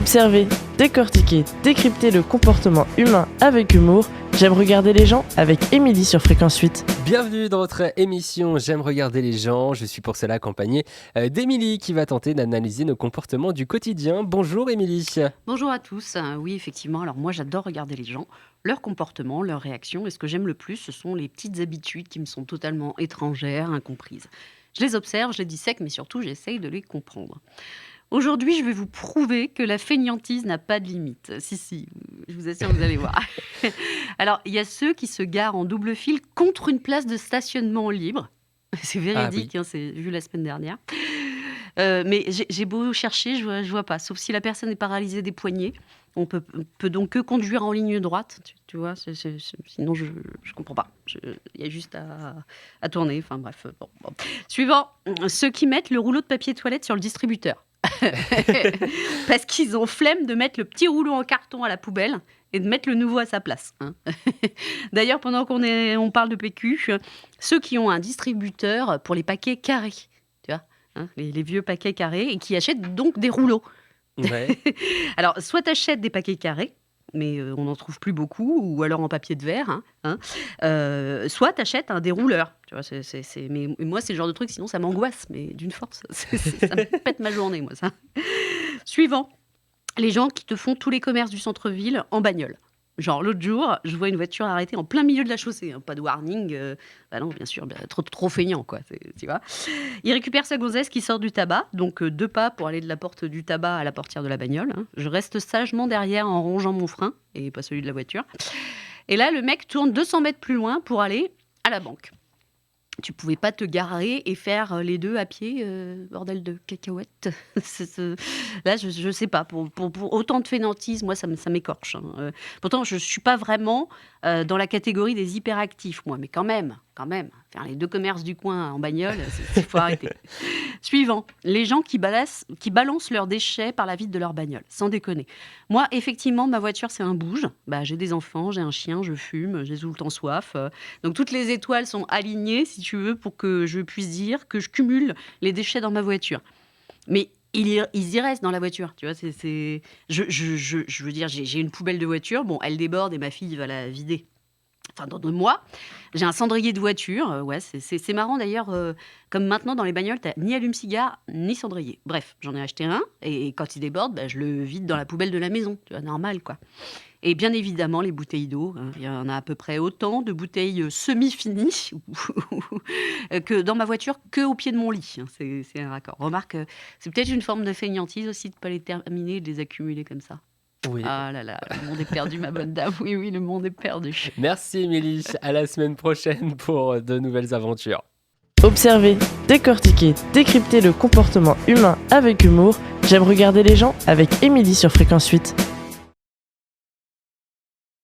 Observer, décortiquer, décrypter le comportement humain avec humour. J'aime regarder les gens avec Émilie sur Fréquence 8. Bienvenue dans votre émission J'aime regarder les gens. Je suis pour cela accompagné d'Émilie qui va tenter d'analyser nos comportements du quotidien. Bonjour Émilie. Bonjour à tous. Oui, effectivement. Alors moi, j'adore regarder les gens, leur comportement, leurs réactions. Et ce que j'aime le plus, ce sont les petites habitudes qui me sont totalement étrangères, incomprises. Je les observe, je les dissèque, mais surtout, j'essaye de les comprendre. Aujourd'hui, je vais vous prouver que la fainéantise n'a pas de limite. Si, je vous assure, vous allez voir. Alors, il y a ceux qui se garent en double fil contre une place de stationnement libre. C'est véridique, hein, c'est vu la semaine dernière. Mais j'ai beau chercher, je vois pas. Sauf si la personne est paralysée des poignets. On peut donc que conduire en ligne droite. Tu vois, sinon, je comprends pas. Il y a juste à tourner. Enfin, bref. Bon. Suivant, ceux qui mettent le rouleau de papier toilette sur le distributeur. Parce qu'ils ont flemme de mettre le petit rouleau en carton à la poubelle et de mettre le nouveau à sa place. Hein. D'ailleurs, pendant qu'on parle de PQ, ceux qui ont un distributeur pour les paquets carrés, tu vois, hein, les vieux paquets carrés, et qui achètent donc des rouleaux. Ouais. Alors, soit tu achètes des paquets carrés, mais on n'en trouve plus beaucoup, ou alors en papier de verre, soit tu achètes un dérouleur. Tu vois, mais moi, c'est le genre de truc, sinon ça m'angoisse, mais d'une force. Ça me pète ma journée, moi, ça. Suivant, les gens qui te font tous les commerces du centre-ville en bagnole. Genre, l'autre jour, je vois une voiture arrêtée en plein milieu de la chaussée. Pas de warning. Bah non, bien sûr, trop feignant, quoi. Tu vois. Il récupère sa gonzesse qui sort du tabac. Donc, 2 pas pour aller de la porte du tabac à la portière de la bagnole. Hein. Je reste sagement derrière en rongeant mon frein, et pas celui de la voiture. Et là, le mec tourne 200 mètres plus loin pour aller à la banque. Tu pouvais pas te garer et faire les deux à pied, bordel de cacahuètes. Là, je sais pas. Pour autant de fainéantise, moi, ça m'écorche. Hein. Pourtant, je suis pas vraiment dans la catégorie des hyperactifs, moi. Mais quand même, faire les 2 commerces du coin en bagnole, il faut arrêter. Suivant, les gens qui balancent leurs déchets par la vitre de leur bagnole. Sans déconner. Moi, effectivement, ma voiture, c'est un bouge. Bah, j'ai des enfants, j'ai un chien, je fume, j'ai tout le temps soif. Donc, toutes les étoiles sont alignées, si tu veux, pour que je puisse dire que je cumule les déchets dans ma voiture. Mais ils y restent dans la voiture, tu vois. Je veux dire, j'ai une poubelle de voiture. Bon, elle déborde et ma fille va la vider. Enfin, dans 2 mois, j'ai un cendrier de voiture. Ouais, c'est marrant d'ailleurs. Comme maintenant, dans les bagnoles, t'as ni allume-cigare, ni cendrier. Bref, j'en ai acheté un. Et quand il déborde, je le vide dans la poubelle de la maison. Tu vois, normal, quoi. Et bien évidemment, les bouteilles d'eau. Il y en a à peu près autant de bouteilles semi-finies que dans ma voiture qu'au pied de mon lit. C'est un raccord. Remarque, c'est peut-être une forme de fainéantise aussi de ne pas les terminer et de les accumuler comme ça. Oui. Ah là là, le monde est perdu, ma bonne dame. Oui, le monde est perdu. Merci Émilie. À la semaine prochaine pour de nouvelles aventures. Observer, décortiquer, décrypter le comportement humain avec humour. J'aime regarder les gens avec Émilie sur Fréquence 8.